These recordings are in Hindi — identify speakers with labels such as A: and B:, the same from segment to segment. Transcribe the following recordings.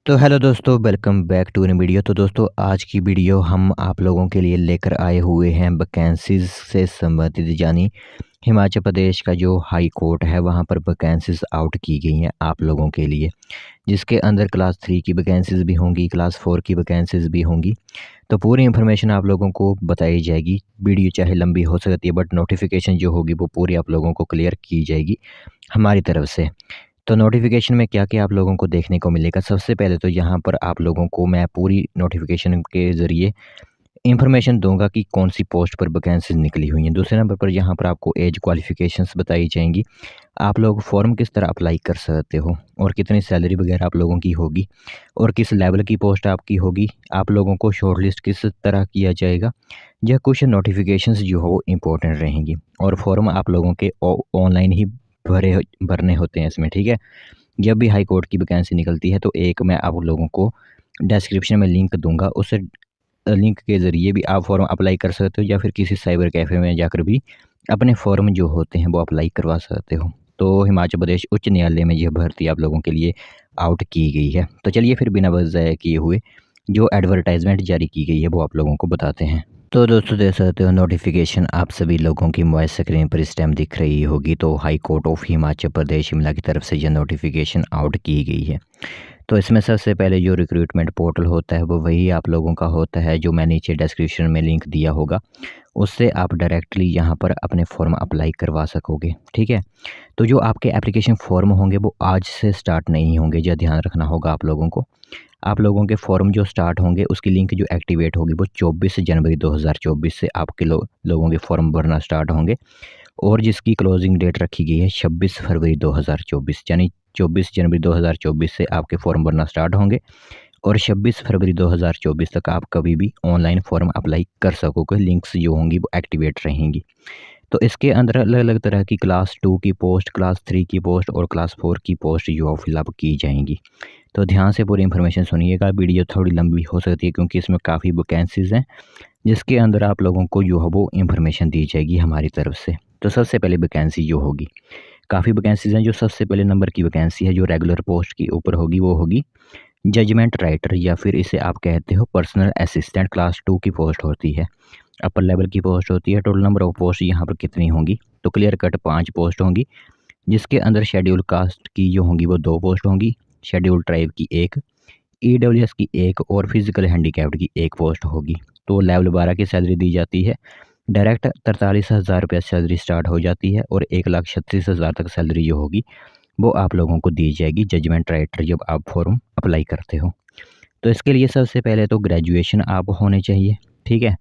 A: तो हेलो दोस्तों, welcome back to new video. तो दोस्तों, आज की वीडियो हम आप लोगों के लिए लेकर आए हुए हैं वैकेंसीज़ से संबंधित, यानी हिमाचल प्रदेश का जो हाई कोर्ट है वहाँ पर वैकेंसीज़ आउट की गई हैं आप लोगों के लिए, जिसके अंदर क्लास 3 की वैकेंसीज़ भी होंगी, क्लास 4 की वैकेंसीज़ भी होंगी। तो पूरी इन्फॉर्मेशन आप लोगों को बताई जाएगी। वीडियो चाहे लंबी हो सकती है, बट नोटिफिकेशन जो होगी वो पूरी आप लोगों को क्लियर की जाएगी हमारी तरफ से। तो नोटिफ़िकेशन में क्या-क्या आप लोगों को देखने को मिलेगा? सबसे पहले तो यहाँ पर आप लोगों को मैं पूरी नोटिफ़िकेशन के ज़रिए इन्फॉर्मेशन दूँगा कि कौन-सी पोस्ट पर वैकेंसीज़ निकली हुई हैं। दूसरे नंबर पर यहाँ पर आपको एज क्वालिफ़िकेशंस बताई जाएँगी। आप लोग फ़ॉर्म किस तरह अप्लाई कर सकते हो और कितनी सैलरी वगैरह आप लोगों की होगी और किस लेवल की पोस्ट आपकी होगी, आप लोगों को शॉर्टलिस्ट किस तरह किया जाएगा। यह कुछ नोटिफ़िकेशंस जो हो वो इम्पोर्टेंट रहेंगी और फ़ॉर्म आप लोगों के ऑनलाइन ही भरने होते हैं इसमें, ठीक है? जब भी हाई कोर्ट की वैकेंसी निकलती है तो एक मैं आप लोगों को डिस्क्रिप्शन में लिंक दूँगा, उस लिंक के ज़रिए भी आप फ़ॉर्म अप्लाई कर सकते हो या फिर किसी साइबर कैफ़े में जाकर भी अपने फ़ॉर्म जो होते हैं वो अप्लाई करवा सकते हो। तो हिमाचल प्रदेश उच्च न्यायालय में यह भर्ती आप लोगों के लिए आउट की गई है। तो चलिए फिर बिना वक़्त ज़ाया किए हुए जो एडवर्टाइज़मेंट जारी की गई है वो आप लोगों को बताते हैं। तो दोस्तों, देख सकते हो नोटिफिकेशन आप सभी लोगों की मोबाइल स्क्रीन पर इस टाइम दिख रही होगी। तो high court of Himachal Pradesh Shimla की तरफ से यह नोटिफिकेशन आउट की गई है। तो इसमें सबसे पहले जो रिक्रूटमेंट पोर्टल होता है वो वही आप लोगों का होता है, जो मैं नीचे डिस्क्रिप्शन में लिंक दिया होगा, उससे आप डायरेक्टली यहाँ पर अपने फॉर्म अप्लाई करवा सकोगे, ठीक है। तो जो आपके एप्लीकेशन फॉर्म होंगे वो आज से स्टार्ट नहीं होंगे, यह ध्यान रखना होगा आप लोगों को। आप लोगों के फॉर्म जो स्टार्ट होंगे उसकी लिंक जो एक्टिवेट होगी वो 24 जनवरी 2024 से आपके लोगों के फॉर्म भरना स्टार्ट होंगे और जिसकी क्लोजिंग डेट रखी गई है 26 फरवरी 2024, यानी 24 जनवरी 2024 से आपके फॉर्म भरना स्टार्ट होंगे और 26 फरवरी 2024 तक आप कभी भी ऑनलाइन फॉर्म अप्लाई कर सकोगे। लिंक्स जो होंगी वो एक्टिवेट रहेंगी। तो इसके अंदर अलग-अलग तरह की क्लास 2 की पोस्ट, क्लास 3 की पोस्ट और क्लास 4 की पोस्ट जो फिलअप की जाएँगी। तो ध्यान से पूरी इन्फॉर्मेशन सुनिएगा। वीडियो थोड़ी लंबी हो सकती है क्योंकि इसमें काफ़ी वैकेंसीज़ हैं, जिसके अंदर आप लोगों को जो है वो इन्फॉर्मेशन दी जाएगी हमारी तरफ से। तो सबसे पहले वैकेंसी जो होगी, काफ़ी वैकेंसीज़ हैं। जो सबसे पहले नंबर की वैकेंसी है जो रेगुलर पोस्ट के ऊपर होगी वो होगी जजमेंट राइटर, या फिर इसे आप कहते हो पर्सनल असिस्टेंट। क्लास 2 की पोस्ट होती है, अपर लेवल की पोस्ट होती है। टोटल नंबर ऑफ पोस्ट यहाँ पर कितनी होंगी, तो क्लियर कट 5 पोस्ट होंगी, जिसके अंदर शेड्यूल कास्ट की जो होंगी वो 2 पोस्ट होंगी, शेड्यूल ट्राइब की 1, ईडब्ल्यूएस की 1 और फिजिकल हैंडीकैप्ड की 1 पोस्ट होगी। तो लेवल 12 की सैलरी दी जाती है। डायरेक्ट 43,000 रुपये सैलरी स्टार्ट हो जाती है और 1,36,000 तक सैलरी जो होगी वो आप लोगों को दी जाएगी जजमेंट राइटर जब आप फॉर्म अप्लाई करते हो। तो इसके लिए सबसे पहले तो ग्रेजुएशन आप होने चाहिए, ठीक है।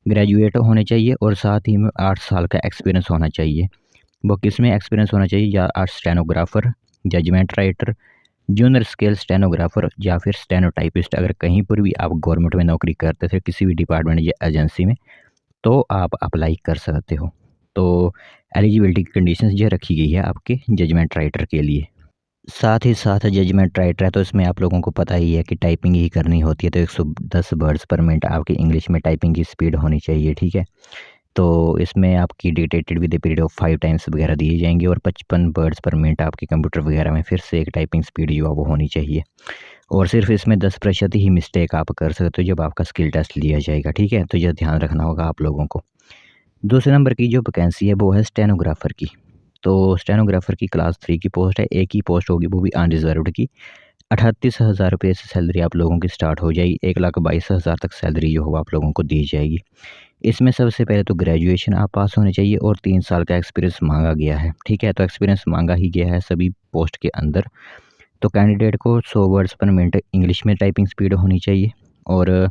A: ग्रेजुएट होने चाहिए और साथ ही में 8 साल का एक्सपीरियंस होना चाहिए। वो किस में एक्सपीरियंस होना चाहिए, या stenographer, judgment writer, junior scale stenographer या फिर स्टेनोटाइपिस्ट। अगर कहीं पर भी आप गवर्नमेंट में नौकरी करते थे किसी भी डिपार्टमेंट या एजेंसी में, तो आप अप्लाई कर सकते हो। तो एलिजिबिलिटी की कंडीशंस ये रखी गई है आपके जजमेंट राइटर के लिए। साथ ही साथ जजमेंट राइटर है तो इसमें आप लोगों को पता ही है कि टाइपिंग ही करनी होती है। तो 110 वर्ड्स पर मिनट आपकी इंग्लिश में टाइपिंग की स्पीड होनी चाहिए, ठीक है। तो इसमें आपकी dictated with a period of 5 times वगैरह दिए जाएंगे और 55 वर्ड्स पर मिनट आपके कंप्यूटर वगैरह में फिर से एक टाइपिंग स्पीड जो है वो होनी चाहिए। और सिर्फ इसमें 10% ही मिस्टेक आप कर सकते हो जब आपका स्किल टेस्ट लिया जाएगा, ठीक है। तो यह ध्यान रखना होगा आप लोगों को। दूसरे नंबर की जो वैकेंसी है वो है स्टेनोग्राफ़र की। तो स्टेनोग्राफ़र की क्लास 3 की पोस्ट है, एक ही पोस्ट होगी वो भी अनरिज़र्व्ड की। 38,000 रुपये से सैलरी आप लोगों की स्टार्ट हो जाएगी, 1,22,000 तक सैलरी जो हो आप लोगों को दी जाएगी। इसमें सबसे पहले तो ग्रेजुएशन आप पास होने चाहिए और 3 साल का एक्सपीरियंस मांगा गया है, ठीक है। तो एक्सपीरियंस मांगा ही गया है सभी पोस्ट के अंदर। तो कैंडिडेट को 100 वर्ड्स पर मिनट इंग्लिश में टाइपिंग स्पीड होनी चाहिए और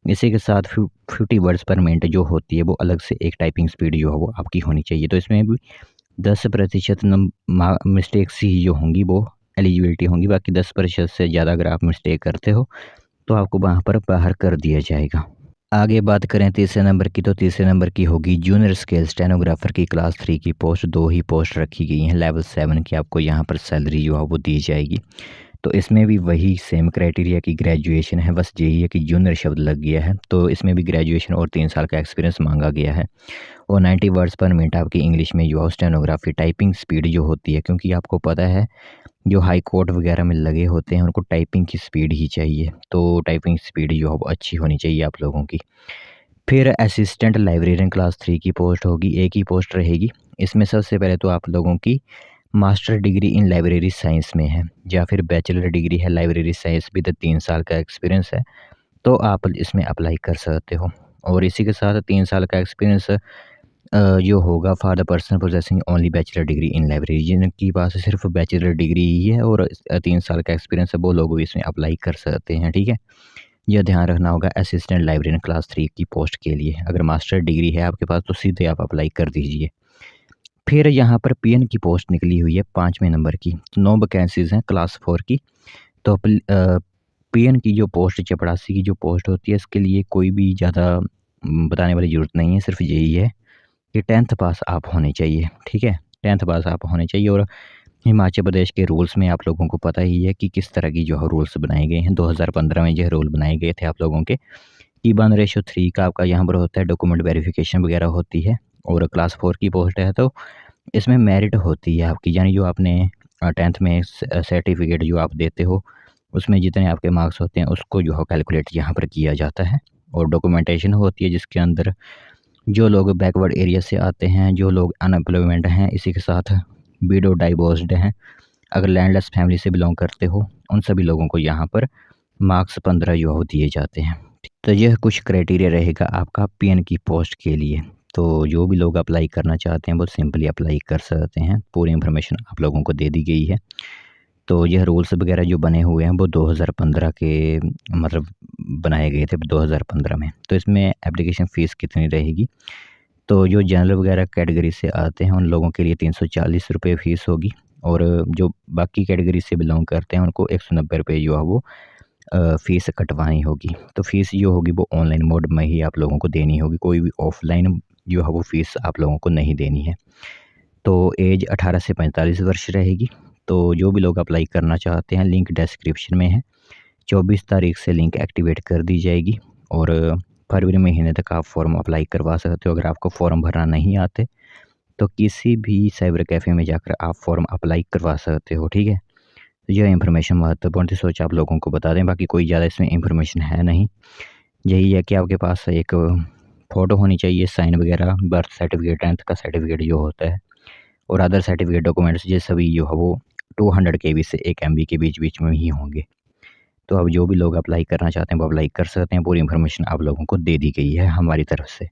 A: इसी के साथ 50 वर्ड्स पर मिनट जो होती है वो अलग से एक टाइपिंग स्पीड जो है वो आपकी होनी चाहिए। तो इसमें भी 10% मिस्टेक्स ही जो होंगी वो एलिजिबिलिटी होंगी, बाकी 10% से ज़्यादा अगर आप मिस्टेक करते हो तो आपको वहाँ पर बाहर कर दिया जाएगा। आगे बात करें तीसरे नंबर की, तो तीसरे नंबर की होगी जूनियर स्केल स्टेनोग्राफ़र की क्लास 3 की पोस्ट। 2 ही पोस्ट रखी गई हैं, लेवल 7 की आपको यहाँ पर सैलरी जो है वो दी जाएगी। तो इसमें भी वही सेम क्राइटेरिया की ग्रेजुएशन है, बस यही है कि जूनियर शब्द लग गया है। तो इसमें भी ग्रेजुएशन और 3 साल का एक्सपीरियंस मांगा गया है। और 90 वर्ड्स पर मिनट आपकी इंग्लिश में जो स्टेनोग्राफी टाइपिंग स्पीड जो होती है, क्योंकि आपको पता है जो हाई कोर्ट वगैरह में लगे होते हैं उनको टाइपिंग की स्पीड ही चाहिए। तो टाइपिंग स्पीड जो है वो अच्छी होनी चाहिए आप लोगों की। फिर असिस्टेंट लाइब्रेरियन क्लास 3 की पोस्ट होगी, एक ही पोस्ट रहेगी। इसमें सबसे पहले तो आप लोगों की master degree in library science में है या फिर बैचलर डिग्री है लाइब्रेरी साइंस विद 3 साल का एक्सपीरियंस है, तो आप इसमें अप्लाई कर सकते हो। और इसी के साथ 3 साल का एक्सपीरियंस जो होगा for the person possessing only bachelor degree in library, जिनके पास सिर्फ बैचलर डिग्री ही है और 3 साल का एक्सपीरियंस है, वो लोग भी इसमें अप्लाई कर सकते हैं। ठीक है, यह ध्यान रखना होगा असिस्टेंट लाइब्रेरियन क्लास 3 की पोस्ट के लिए। अगर मास्टर डिग्री है आपके पास तो सीधे आप अप्लाई कर दीजिए। फिर यहाँ पर पीएन की पोस्ट निकली हुई है 5वें नंबर की, 9 वैकेंसीज़ हैं क्लास 4 की। तो पीएन की जो पोस्ट चपरासी की जो पोस्ट होती है, इसके लिए कोई भी ज़्यादा बताने वाली ज़रूरत नहीं है, सिर्फ यही है कि 10th पास आप होने चाहिए। ठीक है, 10th पास आप होने चाहिए। और हिमाचल प्रदेश के रूल्स में आप लोगों को पता ही है कि किस तरह की जो है रूल्स बनाए गए हैं। 2015 में जो रूल बनाए गए थे आप लोगों के कि 1:3 का आपका यहाँ पर होता है, डॉक्यूमेंट वेरिफिकेशन वगैरह होती है। और क्लास 4 की पोस्ट है तो इसमें मेरिट होती है आपकी, यानी जो आपने 10th में सर्टिफिकेट जो आप देते हो उसमें जितने आपके मार्क्स होते हैं उसको जो है कैलकुलेट यहाँ पर किया जाता है। और डॉक्यूमेंटेशन होती है जिसके अंदर जो लोग बैकवर्ड एरिया से आते हैं, जो लोग अनएम्प्लॉयमेंट हैं, इसी के साथ विडो डाइवोर्स्ड हैं, अगर लैंडलेस फैमिली से बिलोंग करते हो, उन सभी लोगों को यहाँ पर मार्क्स 15 जो है दिए जाते हैं। तो यह कुछ क्राइटेरिया रहेगा आपका पीएन की पोस्ट के लिए। तो जो भी लोग अप्लाई करना चाहते हैं वो सिंपली अप्लाई कर सकते हैं। पूरी इन्फॉर्मेशन आप लोगों को दे दी गई है। तो यह रूल्स वगैरह जो बने हुए हैं वो 2015 के मतलब बनाए गए थे 2015 में। तो इसमें एप्लीकेशन फ़ीस कितनी रहेगी, तो जो जनरल वगैरह कैटेगरी से आते हैं उन लोगों के लिए 340 रुपये फ़ीस होगी। और जो बाकी कैटेगरी से बिलोंग करते हैं उनको 190 रुपये जो है वो फ़ीस कटवानी होगी। तो फ़ीस जो होगी वो ऑनलाइन मोड में ही आप लोगों को देनी होगी, कोई भी ऑफ़लाइन जो है वो फ़ीस आप लोगों को नहीं देनी है। तो एज 18 से 45 वर्ष रहेगी। तो जो भी लोग अप्लाई करना चाहते हैं लिंक डिस्क्रिप्शन में है। 24 तारीख से लिंक एक्टिवेट कर दी जाएगी और फरवरी महीने तक आप फॉर्म अप्लाई करवा सकते हो। अगर आपको फॉर्म भरना नहीं आते तो किसी भी साइबर कैफ़े में जाकर आप फॉर्म अप्लाई करवा सकते हो। ठीक है, तो यह इन्फॉर्मेशन महत्वपूर्ण थी, सोचा आप लोगों को बता दें। बाकी कोई ज़्यादा इसमें इन्फॉर्मेशन है नहीं, यही है कि आपके पास एक फ़ोटो होनी चाहिए, साइन वगैरह, बर्थ सर्टिफिकेट, 10th का सर्टिफिकेट जो होता है और अदर सर्टिफिकेट डॉक्यूमेंट्स ये सभी जो है वो 200 KB से 1 MB के बीच में ही होंगे। तो अब जो भी लोग अप्लाई करना चाहते हैं वो अप्लाई कर सकते हैं। पूरी इन्फॉर्मेशन आप लोगों को दे दी गई है हमारी तरफ से।